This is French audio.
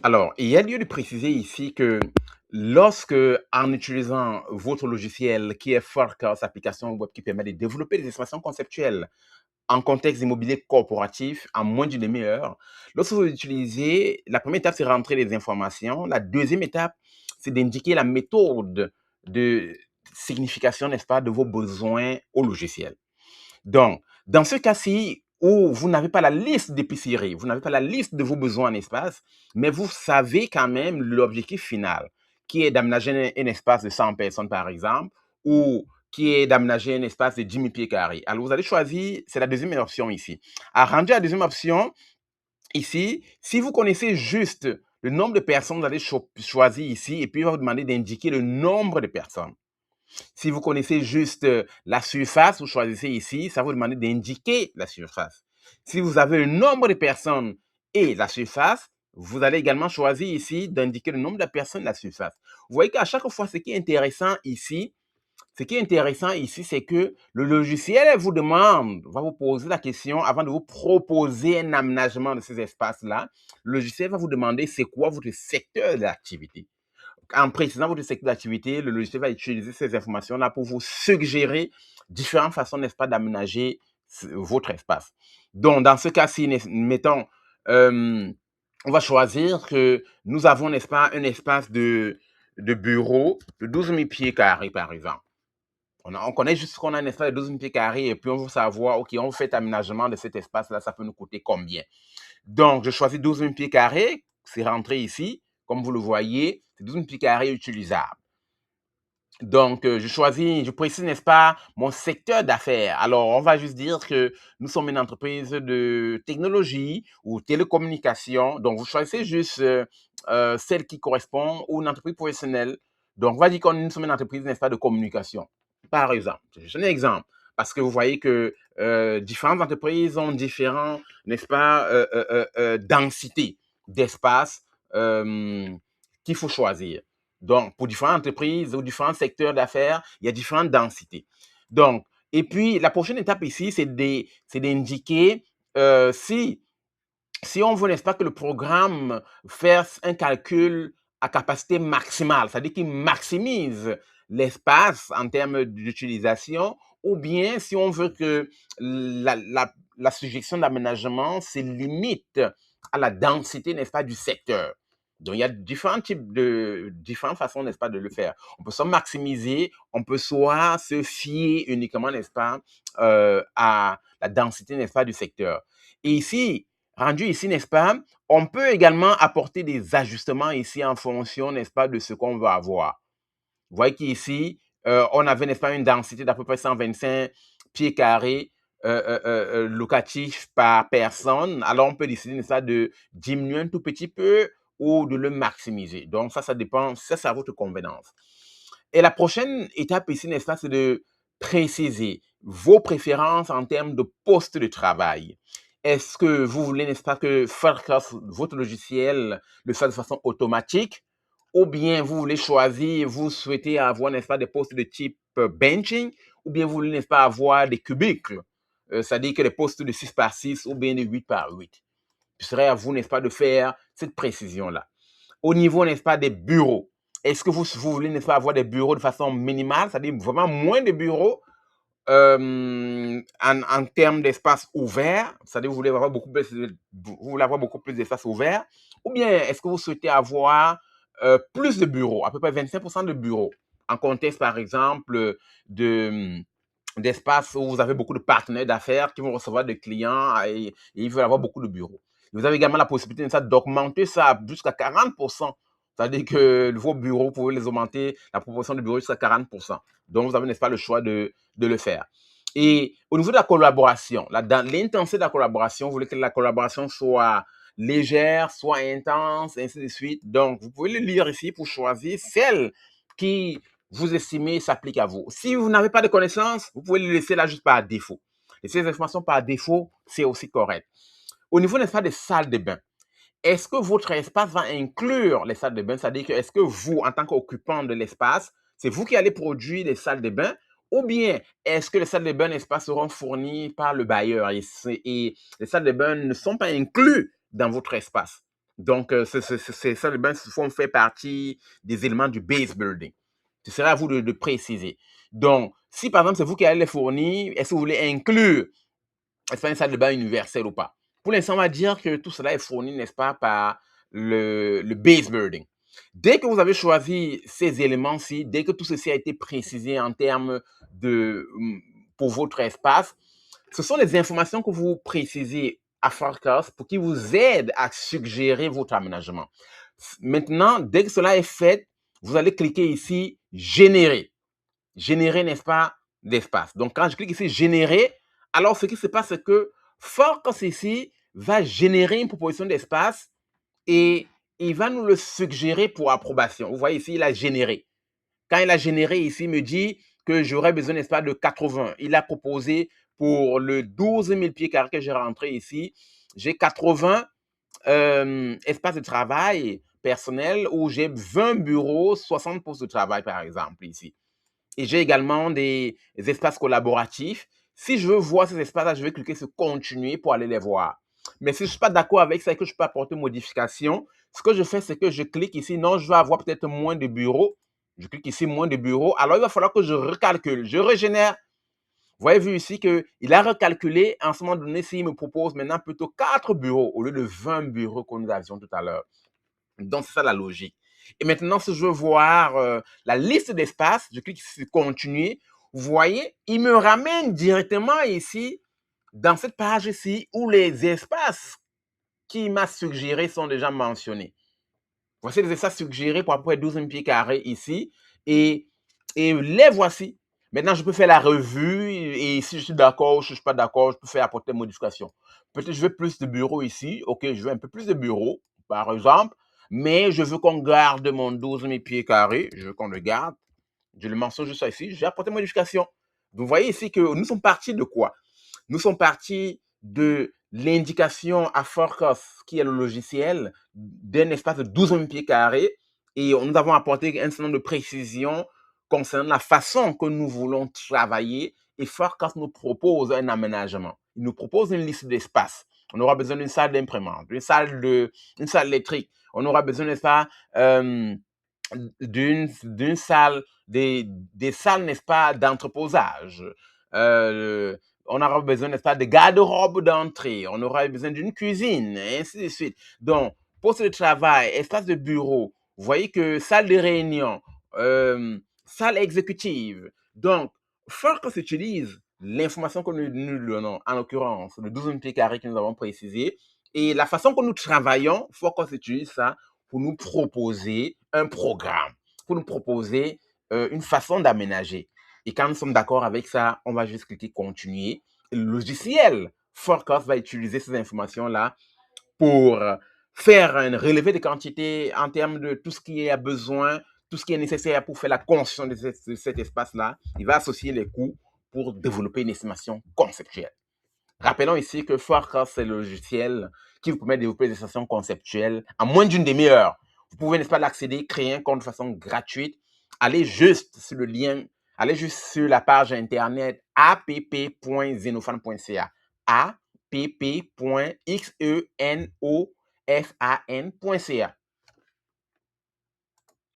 Alors, il y a lieu de préciser ici que lorsque, en utilisant votre logiciel qui est Forecast, application web qui permet de développer des expressions conceptuelles en contexte immobilier corporatif en moins d'une demi-heure, lorsque vous l'utilisez, la première étape, c'est rentrer les informations. La deuxième étape, c'est d'indiquer la méthode de signification, n'est-ce pas, de vos besoins au logiciel. Donc, dans ce cas-ci, où vous n'avez pas la liste d'épicerie, vous n'avez pas la liste de vos besoins en espace, mais vous savez quand même l'objectif final, qui est d'aménager un espace de 100 personnes, par exemple, ou qui est d'aménager un espace de 10 000 pieds carrés. Alors, vous allez choisir, c'est la deuxième option ici. À rendre la deuxième option, ici, si vous connaissez juste le nombre de personnes, vous allez choisir ici, et puis il va vous demander d'indiquer le nombre de personnes. Si vous connaissez juste la surface, vous choisissez ici, ça va vous demander d'indiquer la surface. Si vous avez un nombre de personnes et la surface, vous allez également choisir ici d'indiquer le nombre de personnes et la surface. Vous voyez qu'à chaque fois, ce qui est intéressant ici, c'est que le logiciel vous demande, va vous poser la question avant de vous proposer un aménagement de ces espaces-là. Le logiciel va vous demander c'est quoi votre secteur d'activité. En précisant votre secteur d'activité, le logiciel va utiliser ces informations-là pour vous suggérer différentes façons, n'est-ce pas, d'aménager votre espace. Donc, dans ce cas-ci, mettons, euh, on va choisir que nous avons, n'est-ce pas, un espace de bureau de 12 000 pieds carrés, par exemple. On connaît juste qu'on a un espace de 12 000 pieds carrés et puis on veut savoir, OK, on fait aménagement de cet espace-là, ça peut nous coûter combien? Donc, je choisis 12 000 pieds carrés, c'est rentré ici. Comme vous le voyez, c'est 12 000 pieds carrés utilisables. Donc, je précise, n'est-ce pas, mon secteur d'affaires. Alors, on va juste dire que nous sommes une entreprise de technologie ou télécommunication. Donc, vous choisissez juste celle qui correspond ou une entreprise professionnelle. Donc, on va dire que nous sommes une entreprise, n'est-ce pas, de communication. Par exemple, je donne un exemple. Parce que vous voyez que différentes entreprises ont différents, n'est-ce pas, densités d'espace qu'il faut choisir. Donc, pour différentes entreprises ou différents secteurs d'affaires, il y a différentes densités. Donc, et puis, la prochaine étape ici, c'est d'indiquer si on veut, n'est-ce pas, que le programme fasse un calcul à capacité maximale, c'est-à-dire qu'il maximise l'espace en termes d'utilisation, ou bien si on veut que la suggestion d'aménagement se limite à la densité, n'est-ce pas, du secteur. Donc, il y a différentes façons, n'est-ce pas, de le faire. On peut soit maximiser, on peut soit se fier uniquement, n'est-ce pas, à la densité, n'est-ce pas, du secteur. Et ici, rendu ici, n'est-ce pas, on peut également apporter des ajustements ici en fonction, n'est-ce pas, de ce qu'on va avoir. Vous voyez qu'ici, on avait, n'est-ce pas, une densité d'à peu près 125 pieds carrés locatifs par personne. Alors, on peut décider, n'est-ce pas, de diminuer un tout petit peu ou de le maximiser. Donc, ça dépend, ça, c'est à votre convenance. Et la prochaine étape ici, n'est-ce pas, c'est de préciser vos préférences en termes de poste de travail. Est-ce que vous voulez, n'est-ce pas, que Forecast, votre logiciel, le fasse de façon automatique, ou bien vous voulez choisir, vous souhaitez avoir, n'est-ce pas, des postes de type benching, ou bien vous voulez, n'est-ce pas, avoir des cubicles, c'est-à-dire que des postes de 6 par 6 ou bien de 8 par 8. Ce serait à vous, n'est-ce pas, de faire cette précision-là. Au niveau, n'est-ce pas, des bureaux, est-ce que vous voulez, n'est-ce pas, avoir des bureaux de façon minimale, c'est-à-dire vraiment moins de bureaux en termes d'espace ouvert, c'est-à-dire vous voulez avoir beaucoup plus d'espace ouvert, ou bien est-ce que vous souhaitez avoir plus de bureaux, à peu près 25% de bureaux, en contexte, par exemple, d'espace où vous avez beaucoup de partenaires d'affaires qui vont recevoir des clients et ils veulent avoir beaucoup de bureaux. Vous avez également la possibilité d'augmenter ça jusqu'à 40%. C'est-à-dire que vos bureaux, vous pouvez les augmenter, la proportion de bureaux jusqu'à 40%. Donc, vous avez, n'est-ce pas, le choix de le faire. Et au niveau de la collaboration, dans l'intensité de la collaboration, vous voulez que la collaboration soit légère, soit intense, ainsi de suite. Donc, vous pouvez le lire ici pour choisir celle qui vous estimez s'applique à vous. Si vous n'avez pas de connaissances, vous pouvez le laisser là juste par défaut. Et ces informations par défaut, c'est aussi correct. Au niveau, n'est-ce pas, des salles de bain, est-ce que votre espace va inclure les salles de bain? C'est-à-dire que est-ce que vous, en tant qu'occupant de l'espace, c'est vous qui allez produire les salles de bain? Ou bien est-ce que les salles de bain, n'est-ce pas, seront fournies par le bailleur et les salles de bain ne sont pas inclus dans votre espace? Donc, ça, ben, font faire partie des éléments du base building. Ce serait à vous de préciser. Donc, si par exemple, c'est vous qui allez les fournir, est-ce que vous voulez inclure une salle de bain universelle ou pas? Pour l'instant, on va dire que tout cela est fourni, n'est-ce pas, par le base building. Dès que vous avez choisi ces éléments-ci, dès que tout ceci a été précisé en termes de, pour votre espace, ce sont les informations que vous précisez à Forecast pour qu'ils vous aident à suggérer votre aménagement. Maintenant, dès que cela est fait, vous allez cliquer ici « Générer ». Générer, n'est-ce pas, d'espace. Donc, quand je clique ici « Générer », alors ce qui se passe, c'est que Forecast ici va générer une proposition d'espace et il va nous le suggérer pour approbation. Vous voyez ici, il a généré. Quand il a généré ici, il me dit que j'aurais besoin, n'est-ce pas, de 80. Il a proposé pour le 12 000 pieds carrés que j'ai rentré ici, j'ai 80 espaces de travail personnel où j'ai 20 bureaux, 60 postes de travail, par exemple, ici. Et j'ai également des espaces collaboratifs. Si je veux voir ces espaces-là, je vais cliquer sur continuer pour aller les voir. Mais si je ne suis pas d'accord avec ça et que je peux apporter une modification, ce que je fais, c'est que je clique ici. Non, je veux avoir peut-être moins de bureaux. Je clique ici, moins de bureaux. Alors, il va falloir que je recalcule. Je régénère. Vous voyez vu ici qu'il a recalculé. En ce moment donné, s'il me propose maintenant plutôt 4 bureaux au lieu de 20 bureaux que nous avions tout à l'heure. Donc, c'est ça la logique. Et maintenant, si je veux voir la liste d'espaces, je clique sur continuer. Vous voyez, il me ramène directement ici, dans cette page ici, où les espaces qu'il m'a suggérés sont déjà mentionnés. Voici les espaces suggérés pour à peu près 12 pieds carrés ici. Et les voici. Maintenant, je peux faire la revue et si je suis d'accord ou si je ne suis pas d'accord, je peux faire apporter des modifications. Peut-être que je veux plus de bureaux ici. OK, je veux un peu plus de bureaux, par exemple. Mais je veux qu'on garde mon 12 000 pieds carrés. Je veux qu'on le garde. Je le mentionne juste ici. Je vais apporter une modification. Vous voyez ici que nous sommes partis de quoi? Nous sommes partis de l'indication à Forecast, qui est le logiciel, d'un espace de 12 000 pieds carrés. Et nous avons apporté un certain nombre de précisions concernant la façon que nous voulons travailler. Et Forecast nous propose un aménagement. Il nous propose une liste d'espaces. On aura besoin d'une salle d'imprimante, une salle électrique. On aura besoin, n'est-ce pas, d'une salle, des salles, n'est-ce pas, d'entreposage. On aura besoin, n'est-ce pas, de garde-robe d'entrée. On aura besoin d'une cuisine, et ainsi de suite. Donc, poste de travail, espace de bureau, vous voyez que salle de réunion, salle exécutive. Donc, faut qu'on s'utilise l'information que nous donnons, en l'occurrence, le 12 pieds carrés que nous avons précisé, et la façon que nous travaillons, il faut qu'on s'utilise ça pour nous proposer un programme, pour nous proposer une façon d'aménager. Et quand nous sommes d'accord avec ça, on va juste cliquer continuer. Et le logiciel Forecast va utiliser ces informations-là pour faire un relevé de quantité en termes de tout ce qui est besoin, tout ce qui est nécessaire pour faire la construction de cet espace-là. Il va associer les coûts pour développer une estimation conceptuelle. Rappelons ici que Forecast, c'est le logiciel qui vous permet de développer des estations conceptuelles en moins d'une demi-heure. Vous pouvez, n'est-ce pas, l'accéder, créer un compte de façon gratuite. Allez juste sur le lien, allez juste sur la page internet app.xenofan.ca. app.xenofan.ca.